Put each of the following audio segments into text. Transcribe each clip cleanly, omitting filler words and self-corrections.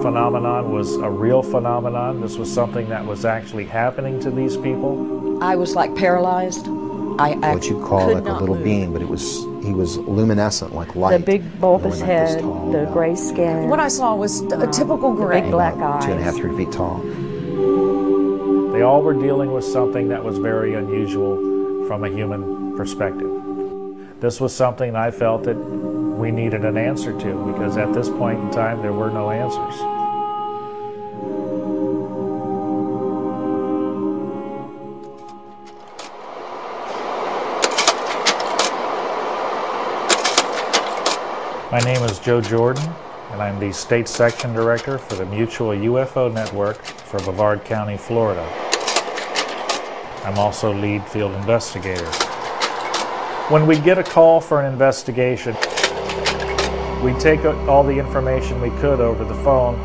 phenomenon was a real phenomenon. This was something that was actually happening to these people. I was like paralyzed. What you call like a little being, but he was luminescent, like light. The big bulbous head, the gray skin. What I saw was a typical gray. Big black eyes. 2.5, 3 feet tall. They all were dealing with something that was very unusual from a human perspective. This was something I felt that we needed an answer to, because at this point in time there were no answers. My name is Joe Jordan, and I'm the State Section Director for the Mutual UFO Network for Brevard County, Florida. I'm also lead field investigator. When we get a call for an investigation, we take all the information we could over the phone,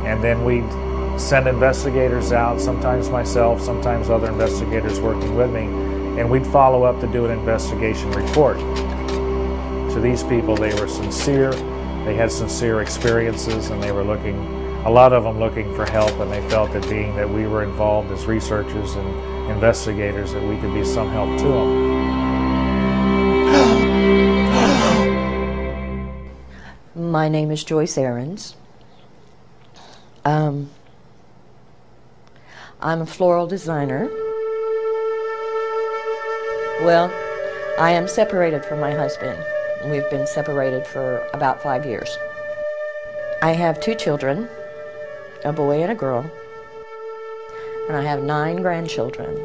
and then we'd send investigators out, sometimes myself, sometimes other investigators working with me, and we'd follow up to do an investigation report. To these people, they were sincere, they had sincere experiences, and they were a lot of them looking for help, and they felt that being that we were involved as researchers and investigators, that we could be some help to them. My name is Joyce Ahrens. I'm a floral designer. Well, I am separated from my husband. We've been separated for about 5 years. I have 2 children, a boy and a girl, and I have 9 grandchildren.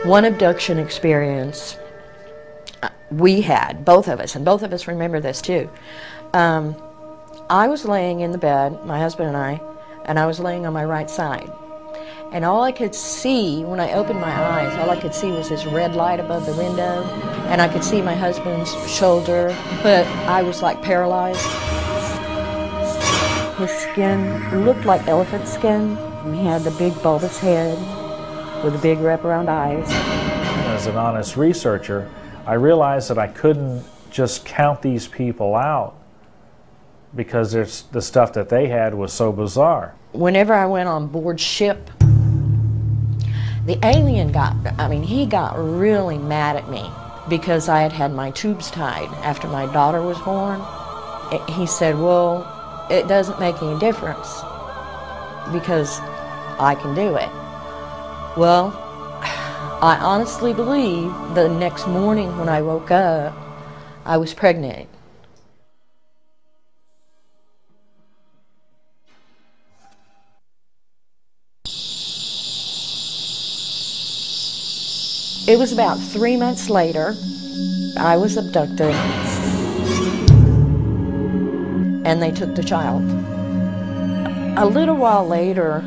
One abduction experience we had, both of us, and both of us remember this too. I was laying in the bed, my husband and I was laying on my right side. And all I could see, when I opened my eyes, all I could see was this red light above the window, and I could see my husband's shoulder, but I was like paralyzed. His skin looked like elephant skin. He had the big bulbous head with the big wraparound eyes. As an honest researcher, I realized that I couldn't just count these people out because the stuff that they had was so bizarre. Whenever I went on board ship, the alien he got really mad at me because I had had my tubes tied after my daughter was born. He said, well, it doesn't make any difference because I can do it. Well, I honestly believe the next morning when I woke up, I was pregnant. It was about 3 months later, I was abducted, and they took the child. A little while later,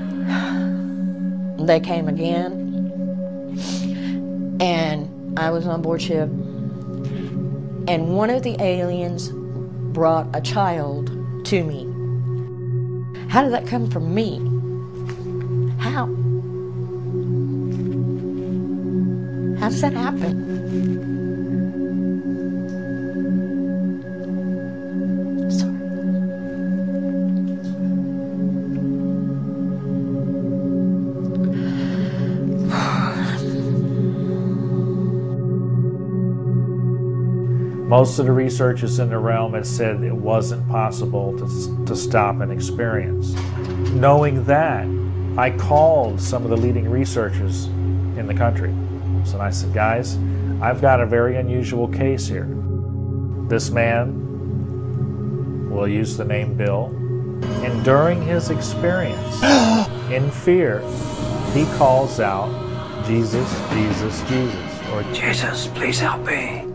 they came again, and I was on board ship, and one of the aliens brought a child to me. How did that come from me? How? How does that happen? Sorry. Most of the researchers in the realm had said it wasn't possible to stop an experience. Knowing that, I called some of the leading researchers in the country. And I said, guys, I've got a very unusual case here. This man, we'll use the name Bill, and during his experience, in fear, he calls out, Jesus, Jesus, Jesus, or Jesus, please help me.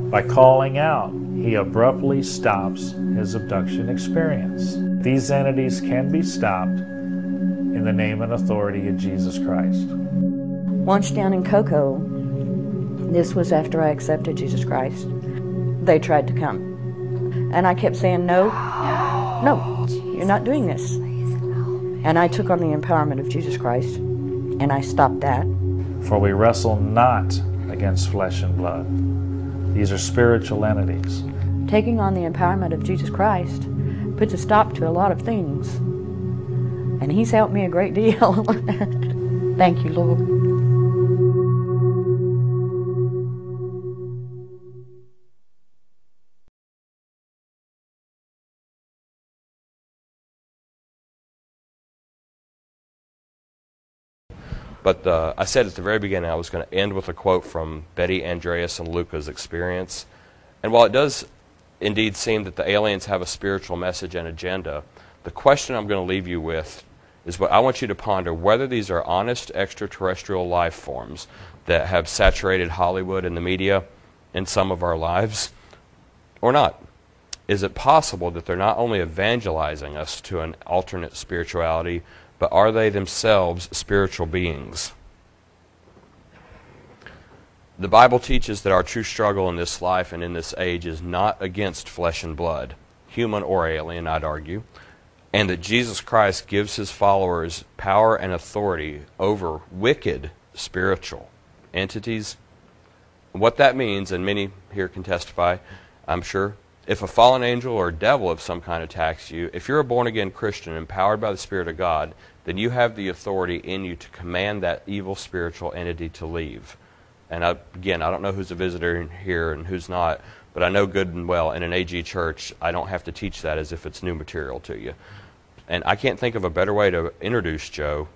By calling out, he abruptly stops his abduction experience. These entities can be stopped in the name and authority of Jesus Christ. Once down in Cocoa, this was after I accepted Jesus Christ, they tried to come. And I kept saying, no, no, you're not doing this. And I took on the empowerment of Jesus Christ, and I stopped that. For we wrestle not against flesh and blood. These are spiritual entities. Taking on the empowerment of Jesus Christ puts a stop to a lot of things. And He's helped me a great deal. Thank you, Lord. But I said at the very beginning I was going to end with a quote from Betty, Andreas, and Luca's experience. And while it does indeed seem that the aliens have a spiritual message and agenda, the question I'm going to leave you with is what I want you to ponder, whether these are honest extraterrestrial life forms that have saturated Hollywood and the media in some of our lives or not. Is it possible that they're not only evangelizing us to an alternate spirituality, but are they themselves spiritual beings? The Bible teaches that our true struggle in this life and in this age is not against flesh and blood, human or alien, I'd argue, and that Jesus Christ gives His followers power and authority over wicked spiritual entities. What that means, and many here can testify, I'm sure, if a fallen angel or devil of some kind attacks you, if you're a born-again Christian empowered by the Spirit of God, then you have the authority in you to command that evil spiritual entity to leave. And again, I don't know who's a visitor in here and who's not, but I know good and well in an AG church, I don't have to teach that as if it's new material to you. And I can't think of a better way to introduce Joe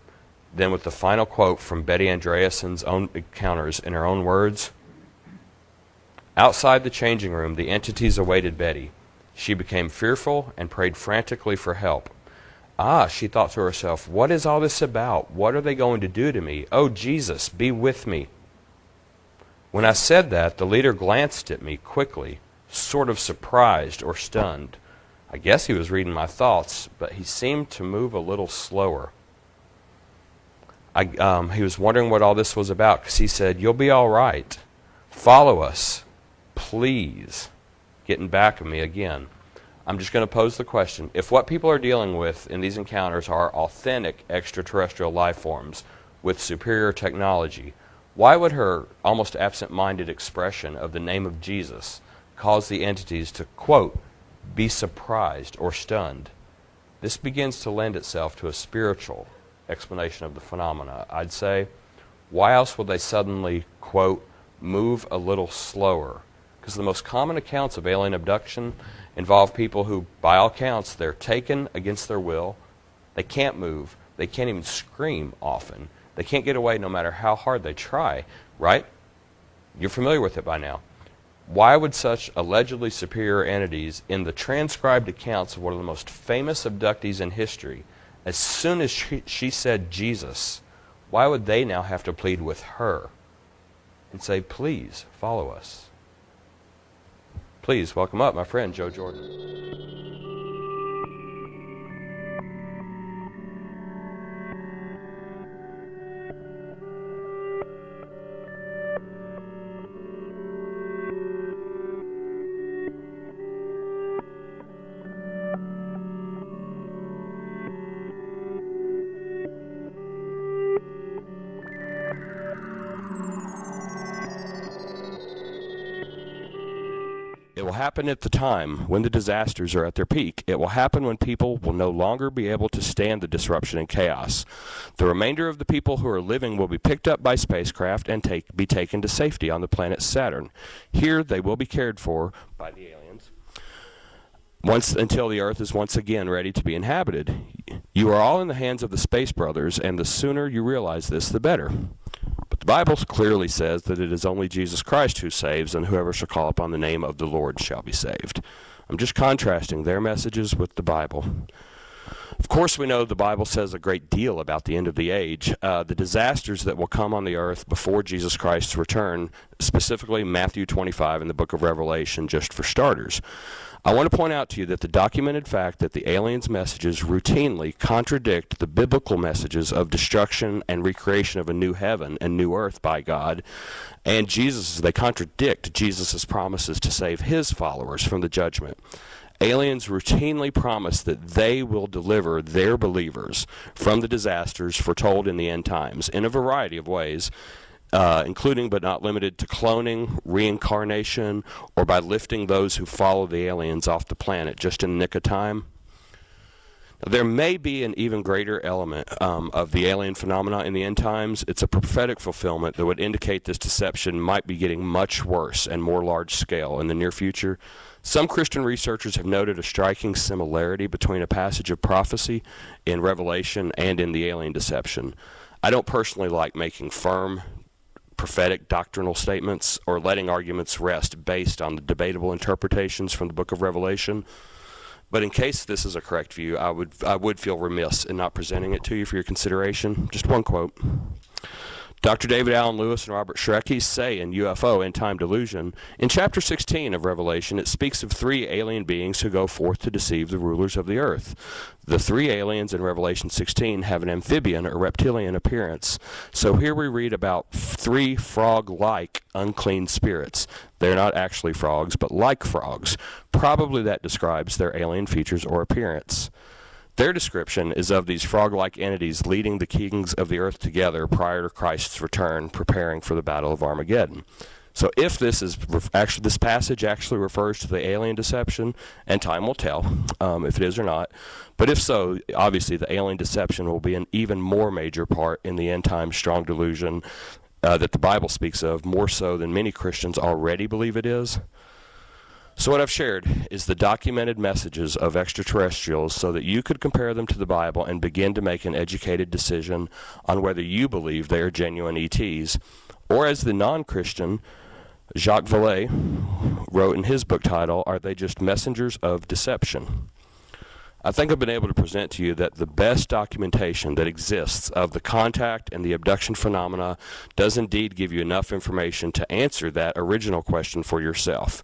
than with the final quote from Betty Andreasen's own encounters in her own words. Outside the changing room, the entities awaited Betty. She became fearful and prayed frantically for help. Ah, she thought to herself, what is all this about? What are they going to do to me? Oh, Jesus, be with me. When I said that, the leader glanced at me quickly, sort of surprised or stunned. I guess he was reading my thoughts, but he seemed to move a little slower. He was wondering what all this was about, because he said, you'll be all right. Follow us, please. Getting back at me again. I'm just going to pose the question. If what people are dealing with in these encounters are authentic extraterrestrial life forms with superior technology, why would her almost absent-minded expression of the name of Jesus cause the entities to, quote, be surprised or stunned? This begins to lend itself to a spiritual explanation of the phenomena. I'd say, why else would they suddenly, quote, move a little slower? Because the most common accounts of alien abduction involve people who, by all counts, they're taken against their will. They can't move. They can't even scream often. They can't get away no matter how hard they try, right? You're familiar with it by now. Why would such allegedly superior entities, in the transcribed accounts of one of the most famous abductees in history, as soon as she said Jesus, why would they now have to plead with her and say, please, follow us? Please welcome up my friend, Joe Jordan. It will happen at the time when the disasters are at their peak. It will happen when people will no longer be able to stand the disruption and chaos. The remainder of the people who are living will be picked up by spacecraft and be taken to safety on the planet Saturn. Here they will be cared for by the aliens until the Earth is once again ready to be inhabited. You are all in the hands of the Space Brothers, and the sooner you realize this, the better. But the Bible clearly says that it is only Jesus Christ who saves, and whoever shall call upon the name of the Lord shall be saved. I'm just contrasting their messages with the Bible. Of course, we know the Bible says a great deal about the end of the age, the disasters that will come on the earth before Jesus Christ's return, specifically Matthew 25 and the book of Revelation, just for starters. I want to point out to you that the documented fact that the aliens' messages routinely contradict the biblical messages of destruction and recreation of a new heaven and new earth by God, and they contradict Jesus' promises to save his followers from the judgment. Aliens routinely promise that they will deliver their believers from the disasters foretold in the end times in a variety of ways, including but not limited to cloning, reincarnation, or by lifting those who follow the aliens off the planet just in the nick of time. There may be an even greater element of the alien phenomena in the end times. It's a prophetic fulfillment that would indicate this deception might be getting much worse and more large scale in the near future. Some Christian researchers have noted a striking similarity between a passage of prophecy in Revelation and in the alien deception. I don't personally like making firm prophetic doctrinal statements or letting arguments rest based on the debatable interpretations from the book of Revelation. But in case this is a correct view, I would feel remiss in not presenting it to you for your consideration. Just one quote. Dr. David Allen Lewis and Robert Schreckey say in UFO, End Time Delusion, in chapter 16 of Revelation, it speaks of 3 alien beings who go forth to deceive the rulers of the earth. The 3 aliens in Revelation 16 have an amphibian or reptilian appearance. So here we read about 3 frog-like unclean spirits. They're not actually frogs, but like frogs. Probably that describes their alien features or appearance. Their description is of these frog-like entities leading the kings of the earth together prior to Christ's return, preparing for the Battle of Armageddon. So if this passage actually refers to the alien deception, and time will tell if it is or not, but if so, obviously the alien deception will be an even more major part in the end time strong delusion that the Bible speaks of, more so than many Christians already believe it is. So what I've shared is the documented messages of extraterrestrials so that you could compare them to the Bible and begin to make an educated decision on whether you believe they are genuine ETs, or as the non-Christian Jacques Vallée wrote in his book title, Are They Just Messengers of Deception? I think I've been able to present to you that the best documentation that exists of the contact and the abduction phenomena does indeed give you enough information to answer that original question for yourself.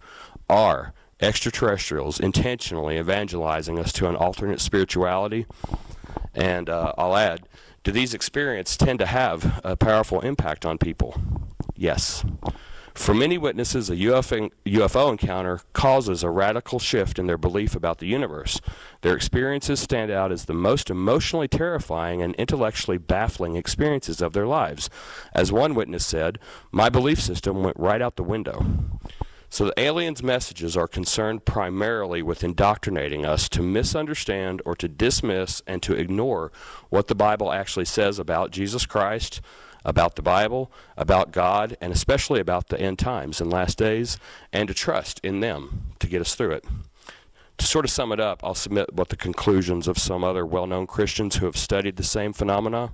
Are extraterrestrials intentionally evangelizing us to an alternate spirituality? And I'll add, do these experiences tend to have a powerful impact on people? Yes. For many witnesses, a UFO encounter causes a radical shift in their belief about the universe. Their experiences stand out as the most emotionally terrifying and intellectually baffling experiences of their lives. As one witness said, "My belief system went right out the window." So the aliens' messages are concerned primarily with indoctrinating us to misunderstand or to dismiss and to ignore what the Bible actually says about Jesus Christ, about the Bible, about God, and especially about the end times and last days, and to trust in them to get us through it. To sort of sum it up, I'll submit what the conclusions of some other well-known Christians who have studied the same phenomena.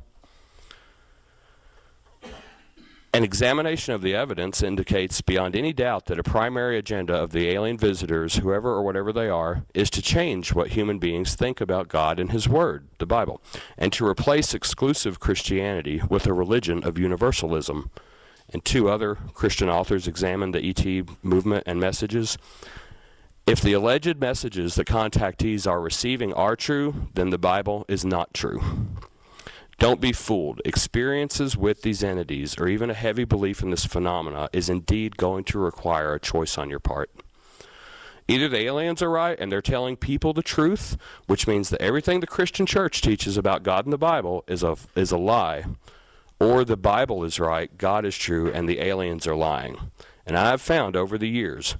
An examination of the evidence indicates beyond any doubt that a primary agenda of the alien visitors, whoever or whatever they are, is to change what human beings think about God and His Word, the Bible, and to replace exclusive Christianity with a religion of universalism. And 2 other Christian authors examined the ET movement and messages. If the alleged messages the contactees are receiving are true, then the Bible is not true. Don't be fooled. Experiences with these entities, or even a heavy belief in this phenomena, is indeed going to require a choice on your part. Either the aliens are right and they're telling people the truth, which means that everything the Christian church teaches about God and the Bible is a lie, or the Bible is right, God is true, and the aliens are lying. And I've found over the years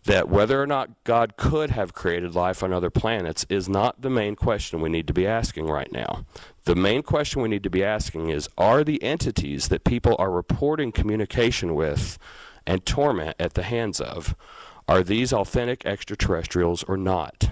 that whether or not God could have created life on other planets is not the main question we need to be asking right now. The main question we need to be asking is, are the entities that people are reporting communication with and torment at the hands of, are these authentic extraterrestrials or not?